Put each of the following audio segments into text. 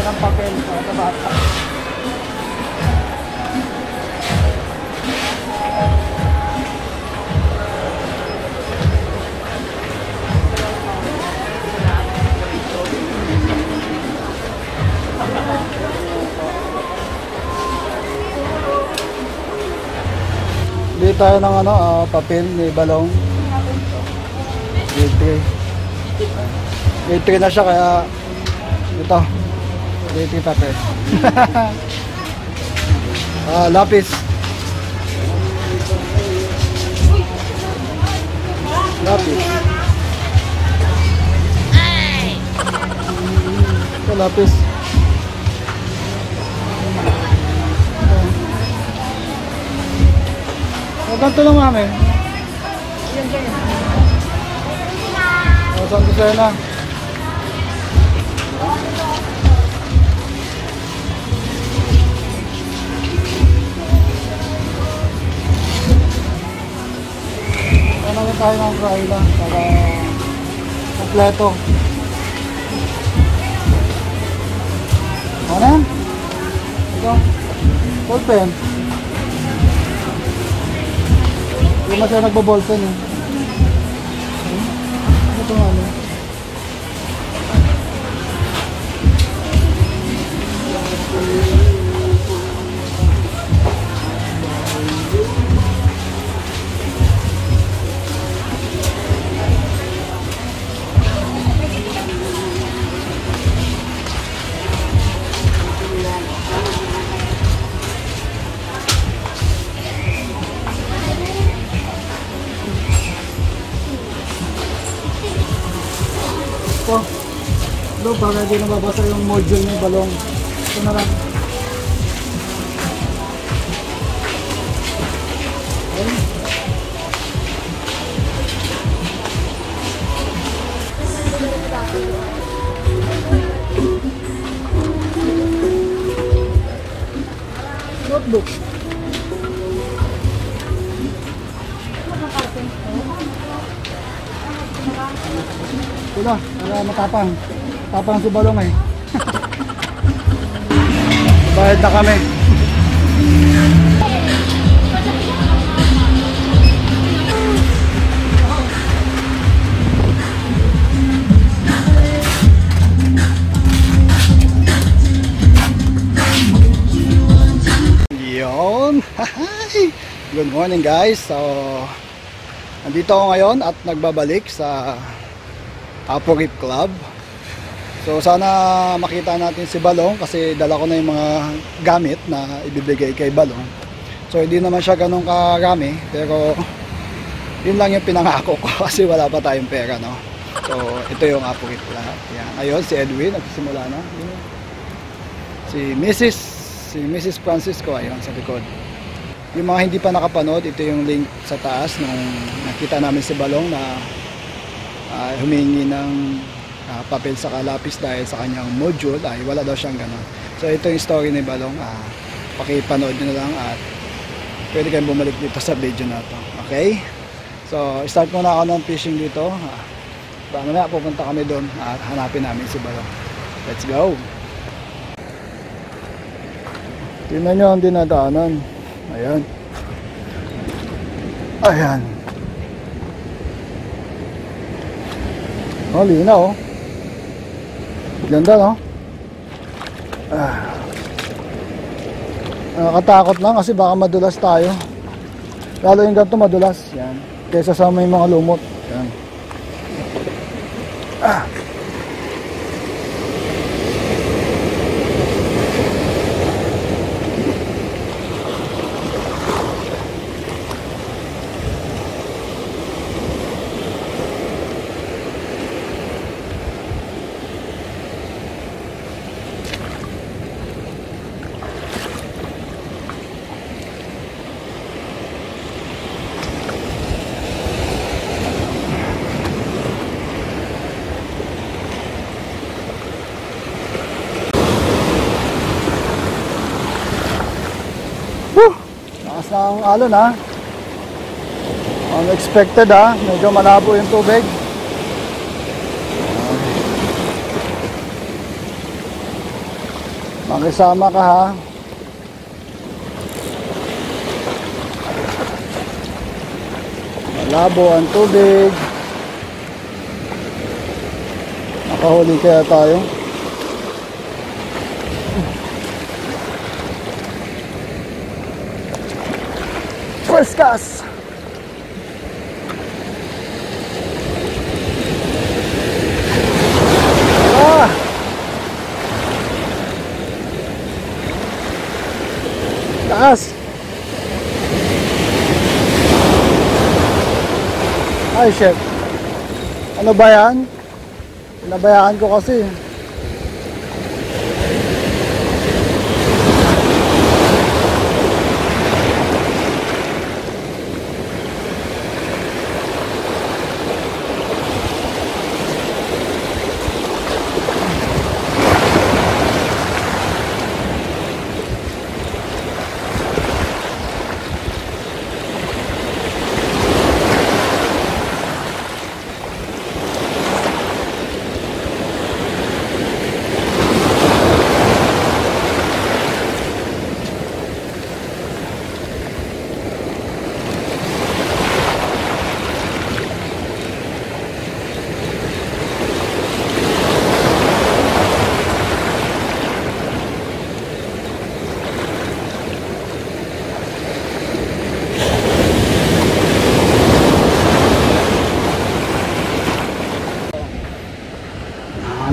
ng papel sa bata. Bili tayo ng papel ni Balong. Grade 3. Grade 3 na siya kaya ito. Grade 3 papel. Lapis. Lapis. Ito lapis. Ganito lang namin. Saan gusto na? Namin tayo ng fry lang para kompleto. Ano yan? Ito. Ballpen. Hindi masaya nagbo-ballpen eh. Ano ito nga ano? Ito, para hindi nababasa yung module ng balong. Ito na lang. Okay. Notebook. Ito, para matapang. Tapang si Balong eh. Bayad na kami. Yun. Good morning guys. So, nandito ako ngayon at nagbabalik sa Apo Reef Club. So sana makita natin si Balong kasi dala ko na yung mga gamit na ibibigay kay Balong. So hindi naman siya ganun karami pero yun lang yung pinangako ko kasi wala pa tayong pera, no. So ito yung Apo Reef Club. Yan. Ayun si Edwin nagsisimula na. Si Mrs. Francisco ayun sa likod. Yung mga hindi pa nakapanood, ito yung link sa taas nung nakita namin si Balong na humingi ng papel sa kalapis dahil sa kanyang module ay wala daw siyang gano'n. So ito yung story ni Balong. Pakipanood nyo na lang at pwede kayong bumalik dito sa video na to. Okay? So start muna ako ng fishing dito. Mamaya pupunta kami doon at hanapin namin si Balong. Let's go! Tingnan nyo ang dinadaanan. Ayan. Ayan. Oh, linaw oh. Ganda no? Nakakatakot lang kasi baka madulas tayo. Lalo yung ganito madulas. Yan. Kaysa sa may mga lumot. Yan. Lakas ng alon ha. Unexpected ha. Medyo malabo yung tubig. Makisama ka ha. Malabo ang tubig. Nakahuli kaya tayo. First cast. Taas. Ay shit. Ano ba yan? Pinabayaan ko kasi.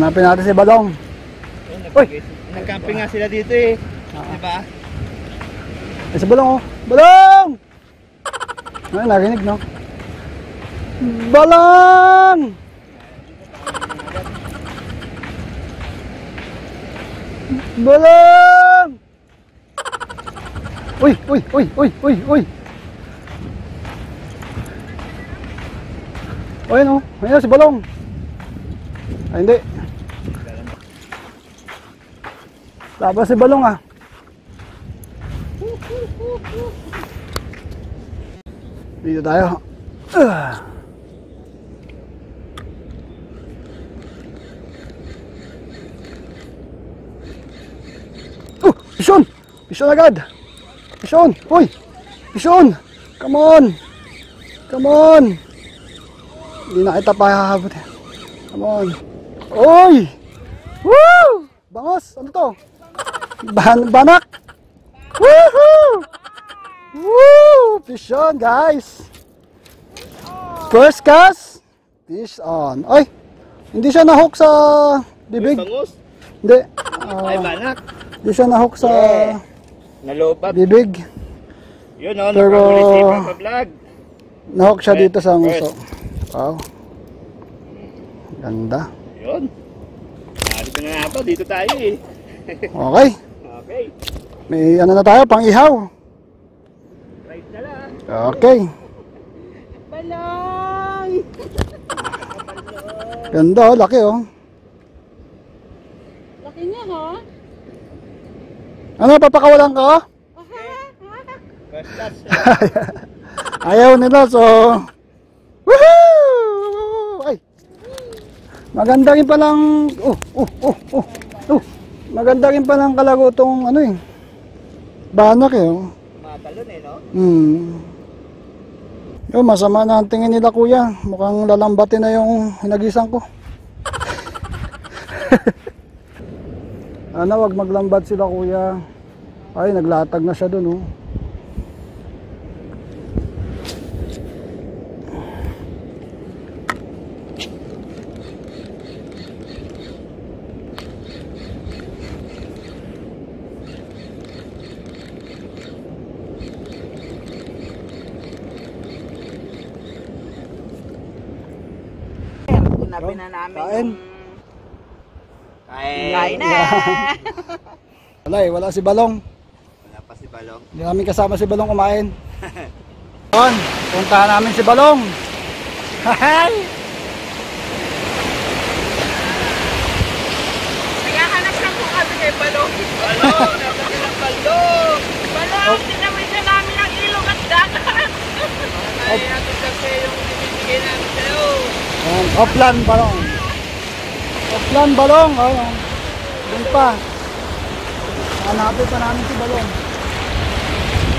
Hanapin natin si Balong. Uy! Nag-camping nga sila dito eh. Diba? Ay, si Balong oh. Balong! Ay, narinig no? Balong! Balong! Uy! Uy! Uy! Uy! Uy! Uy! Ayun oh. Ayun si Balong. Ay, hindi. Labas si Balong ah. Dito tayo. Pishon! Pishon agad! Pishon! Uy! Pishon! Come on! Come on! Hindi na kita pahahabot eh. Come on! Uy! Woo! Bangos! Ano to? Banak! Woohoo! Woo! Fish on guys! First cast! Fish on. Ay! Hindi siya na-hook sa bibig. Bangus? Hindi. Ay, banak. Hindi siya na-hook sa Nalobat. bibig. Yun o, Pero nakahuli pa vlog. na-hook siya dito sa nguso. Wow. Ganda. Yun. Dito na nga to, dito tayo eh. Okay. Okay. May ano na tayo, pang ihaw. Right na lang. Okay. Balong! Ganda oh, laki oh. Laki niya ha? Ano, papakawalan ka? First touch. Ayaw nila, so woohoo! Ay! Maganda rin palang maganda rin palang kalago tong ano eh. Banak eh oh. Matalon eh, no? Yo, masama na ang tingin nila kuya. Mukhang lalambatin na yung hinagisan ko. Ano, wag maglambat sila kuya. Ay, naglatag na siya dun oh. Sinabi na namin Kain. Kain na. Wala si Balong. Wala pa si Balong. Hindi namin kasama si Balong kumain. Yun, puntahan namin si Balong. Hahay! Kaya hanap lang po kami kay Balong. Balong! Dapat nilang Balong! Balong, tinawid na namin ang ilog at dagat. Ay, natin kasi yung binibigay namin sa'yo. Offline Balong. Offline Balong. Ayun. Doon pa. Hanapin pa namin si Balong.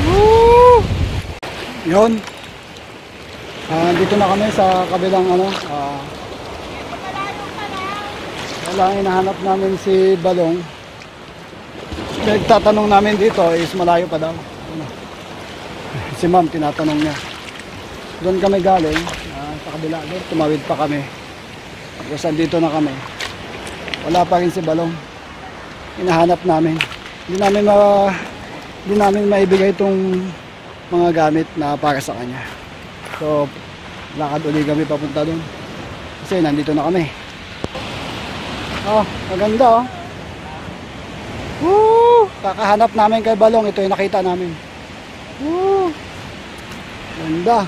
Woo! Yun. Dito na kami sa kabilang ano. Wala, hinahanap namin si Balong. Nagtatanong namin dito is malayo pa daw. Ano? Si ma'am tinatanong niya. Doon kami galing. Sa kabila doon. Tumawid pa kami. Tapos andito na kami. Wala pa rin si Balong. Hinahanap namin. Hindi namin maibigay itong mga gamit na para sa kanya. So, lakad ulit kami papunta doon. Kasi nandito na kami. Oh, maganda oh. Woo! Kakahanap namin kay Balong. Ito yung nakita namin. Woo! Ganda.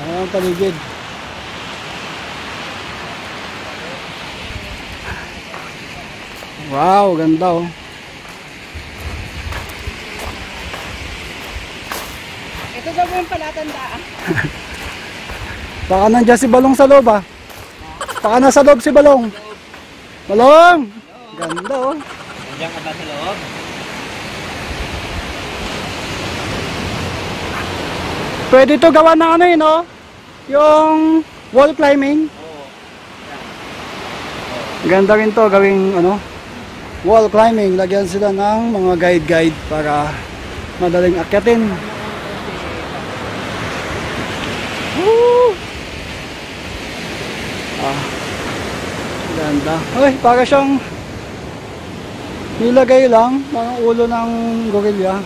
Ayan ang paligid. Wow, ganda oh. Ito daw po yung palatandaan. Baka nandiyan si Balong sa loob ah. Baka nasa loob si Balong. Balong! Ganda oh. Nandiyan ka ba sa loob? Pwede ito gawa ng ano yun no? Yung wall climbing. Ganda rin to gawing ano, wall climbing. Lagyan sila ng mga guide para madaling akyatin. Woo! Ganda. Ay, para siyang nilagay lang parang ulo ng gorilla.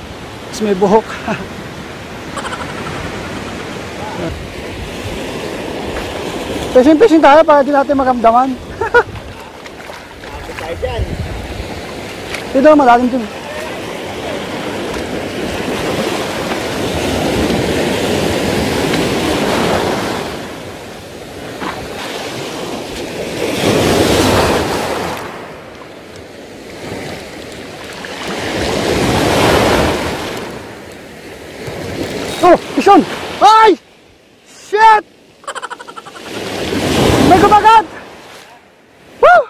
Tapos may buhok. Pesin-pesin tayo para di natin maramdaman. Tayo dyan. Ito, malalim din. Oh, Kishon! Ay! Shit! May kumagat! Woo!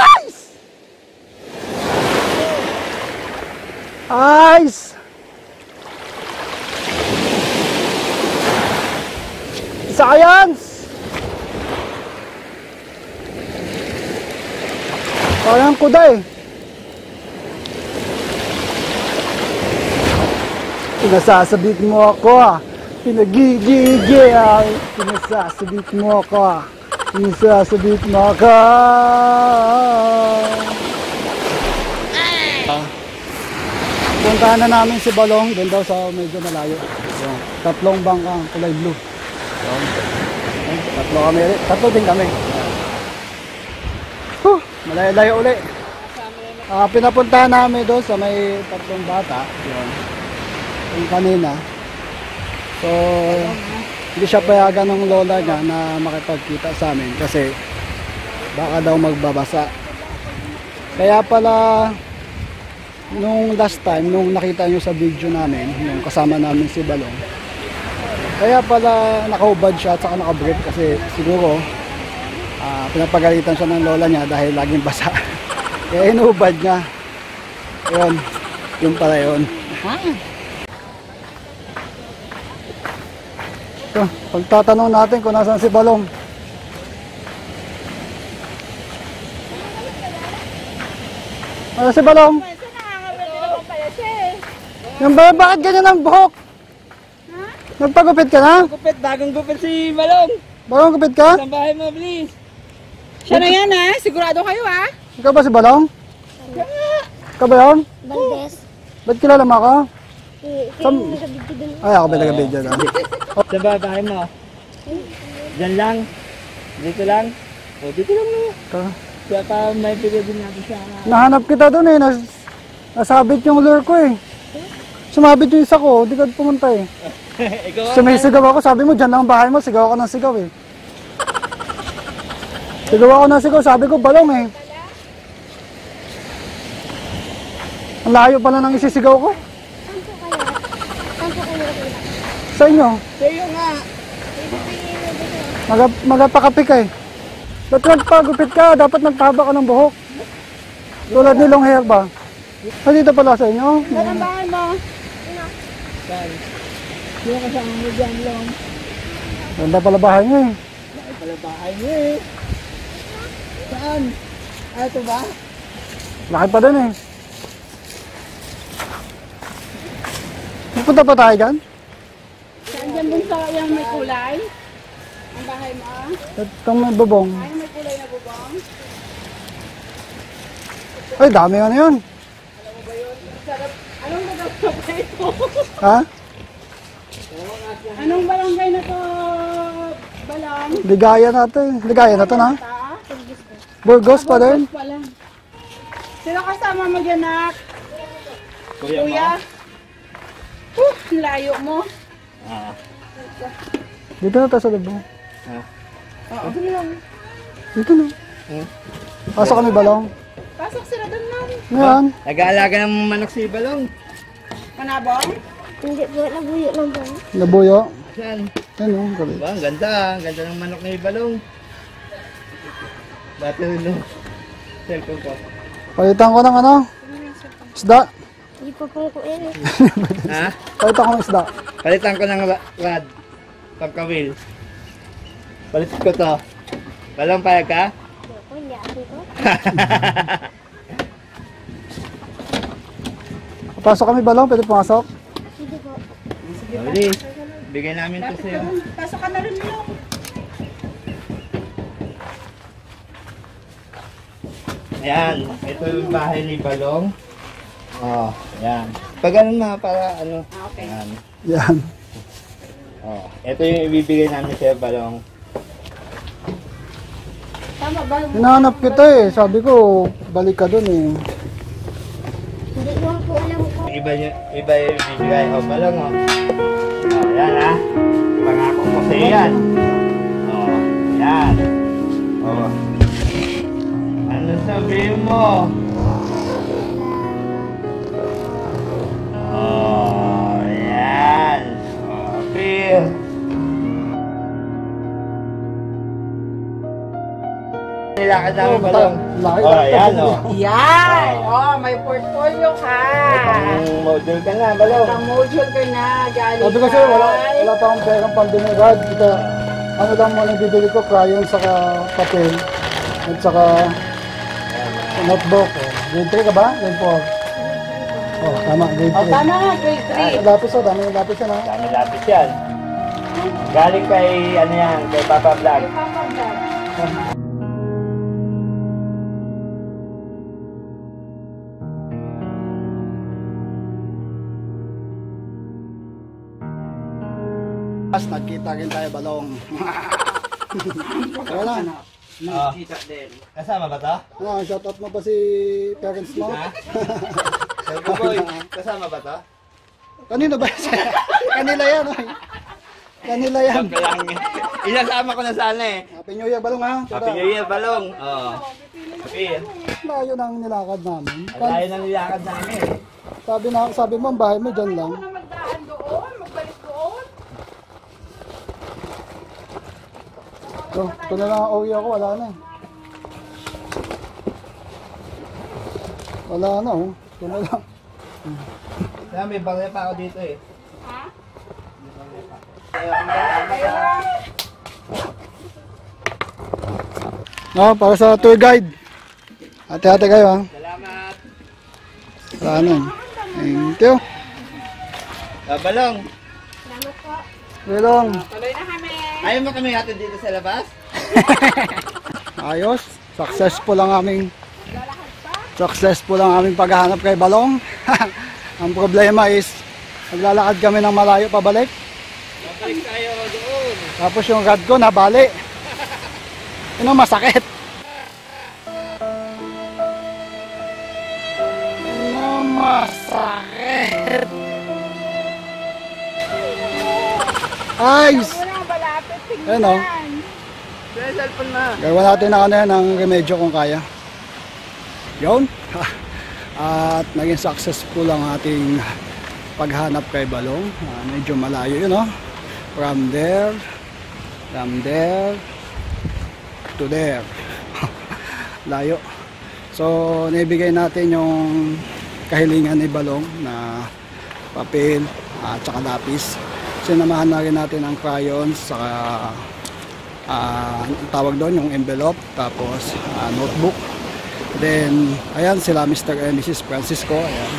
Ice! Ice! Science! Parang kuda eh. Pinasasabit mo ako ah. Pinagigigil. Pinasasabit mo ako ah. Pinasasabit mo ako. Puntahan na namin si Balong. Doon daw sa medyo malayo. Yung tatlong bangkang kulay blue. Tatlo din kami. Malayo-layo uli. Pinapuntahan namin doon sa may tatlong bata. Yun. Yung kanina. So, hindi siya payagan ng lola niya na makipagkita sa amin kasi baka daw magbabasa. Kaya pala, nung last time, nung nakita nyo sa video namin, yung kasama namin si Balong, kaya pala nakaubad siya at saka nakabrief kasi siguro pinapagalitan siya ng lola niya dahil laging basa. Kaya inubad niya. Yun. Yung pala yun. So, pagtatanong natin kung nasaan si Balong. Ano si Balong? Minsan nakakabili naman pala siya eh. Yung ba, bakit ganyan ang buhok? Ha? Nagpagupit ka na? Gupit, bagong gupit si Balong. Balong gupit ka? Sa bahay mo, please. Siya na yan ha? Sigurado kayo ha? Ikaw ba si Balong? Ikaw ba yun? Valdez. Ba't kilala mo ako? Kaya nagabigti dun. Ay, ako ba nag-video na? Sa bahay mo. Diyan lang. Dito lang. O, dito lang mo. Kaya pa may bigay din natin siya. Nahanap kita doon eh. Nasabit yung lure ko eh. Sumabit yung isa ko. Di ka pumunta eh. Ikaw Sumisigaw ako. Sabi mo, dyan lang ang bahay mo. Sigaw ako ng sigaw eh. Sigaw ako ng sigaw. Sabi ko, Balong eh. Ang layo pala ng isisigaw ko. Saan po kayo? Saan po kayo nakita? Sa inyo. Sa'yo nga. Magapakapi ka eh. Ba't nagpagupit ka? Dapat nagpahaba ka ng buhok. Tulad ni long hair ba? Ay, dito pala sa inyo. Saan ang bahay mo? Saan? Sino kasama mo dyan, Long? Ganda pala bahay niyo eh. Bakit pala bahay mo eh? Saan? Ah, ito ba? Laki pa din eh. Pupunta pa tayo dyan? Saan dyan dun sa yung may kulay? Ang bahay mo? Itong may bubong. Ay, may kulay na bubong. Ay, dami ano yun. Sarap. Anong nagkakapay ito? Ha? Anong barangay na to, Balang? Ligaya natin. Ligaya na to na. Ta? Burgos pa din. Pala. Sino kasama mo dyan, nak? Kuya mo? Kuya? Layo mo. Ah. Dito na tayo sa lubong. Ah. Oo, sige lang. Dito na. Pasok kami balong. Pasok sila doon, ma'am. Ngayon. Nag-aalaga ng manok si Balong. Manabong? Hindi po, nabuyo lang po. Nabuyo. Saan? Ayun o, gabi. Diba? Ang ganda. Ang ganda ng manok ni Balong. Dati rin no. Cellphone ko. Palitan ko ng ano? Isda. Hindi po po ko eh. Ha? Palitan ko ng isda. Palitan ko ng rad. Pagkawil. Palit ko to. Balong, payag ka? Hindi ako ko. Pasok kami balong, pwede pumasok. Sige po. Pwede. Bigay namin to sa'yo. Pasok ka na rin, Long. Ayan. Ito yung bahay ni Balong. Oh, ayan. Pag ano na, para ano. Okay. Ayan. Yan. Oh, ito yung ibibigay namin sa'yo, Balong. Tama ba? Hinahanap kita eh. Sabi ko, balik ka dun eh. Hindi ko po alam ko. Iba yung ibibigay. Oh, Balong, oh. Oh, ayan, ha. Pangako ko sa'yo yan. Oh, ayan. Oh. Ano sabihin mo? Oh, ayan. Oh, feel. Nilakad namin, Balong. Laki Oh, ayan, oh. Yan! Oh, may portfolio ka. Ang module ka na, Balong. Pang-module ka na. Galing Sabi kasi wala pa akong perang pambinigad. Ito, ano lang mo nang bibili ko, crayon, saka papel, at saka notebook. Oh. Grade 3 ka ba? Grade 4. Oh, tama, grade 3. Oh, tama nga, grade 3. Lapis oh, dami ng lapis yan ha. Dami lapis yan. Galing kay, ano yan, kay Papa Vlog. Mas nagkita rin tayo balong. Wala na. Oh. Kasama ba to? Ano, shout out mo pa si parents mo? Ha? Sabi boy, kasama ba to? Kanino ba? Kanila yan. Oy. Kanila yan. Joke lang. Inasama ko na sana eh. Happy New Year balong ha. Happy New Year, Balong. Oh. Happy Year. Layo ng nilakad namin. Ang layo ng nilakad namin. Sabi mo ang bahay mo dyan lang. Ano magdaan doon? Magbalik doon? Ito na lang ang uwi ako, wala na eh. Wala na oh. Ito na lang. Kaya may bagay pa ako dito eh. Ha? No, para sa tour guide. Ate-ate kayo ha. Salamat. Wala na eh. Thank you. Balong, Salamat po. Balong. Tuloy na kami. ayaw mo kami hatid dito sa labas? Ayos. Successful ang aming paghahanap kay Balong. Ang problema is maglalakad kami ng malayo pabalik. Babalik tayo doon. Tapos yung rad ko nabali. Yun ang masakit. Yun ang masakit. Ayos. Wala, malapit. Tingnan. Ayun o. Kaya cellphone na. Gawa natin ng ano yan, ng remedyo kung kaya. Yun. At naging successful ang ating paghanap kay Balong. Medyo malayo yun, no? From there. to there. Layo. So, naibigay natin yung kahilingan ni Balong na papel at saka lapis. Sinamahan na rin natin ang crayons, saka ang tawag doon yung envelope, tapos notebook. Then, ayan sila Mr. and Mrs. Francisco. Ayan.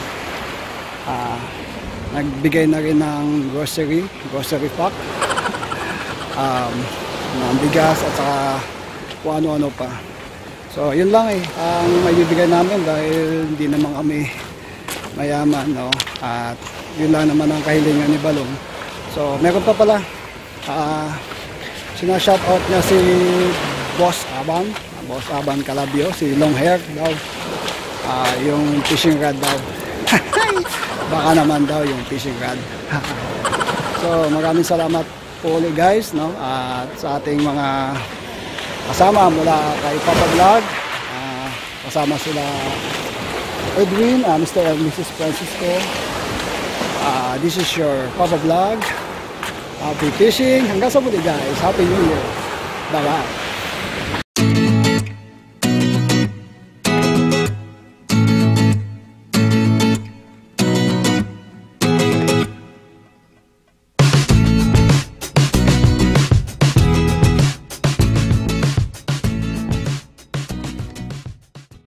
Nagbigay na rin ng grocery pack. Ng bigas at saka kung ano-ano pa. So, yun lang ang maibibigay namin dahil hindi naman kami mayaman, no? At yun lang naman ang kahilingan ni Balong. So, meron pa pala. Sinashoutout niya si Boss Aban Calabio, si long hair daw. Yung fishing rod daw. Baka naman daw yung fishing rod. So, maraming salamat po ulit guys, no? At sa ating mga kasama mula kay Papa Vlog, kasama sila Edwin, Mr. and Mrs. Francisco. This is your Papa Vlog. Happy fishing. Hanggang sa muli guys. Happy New Year. Bye-bye.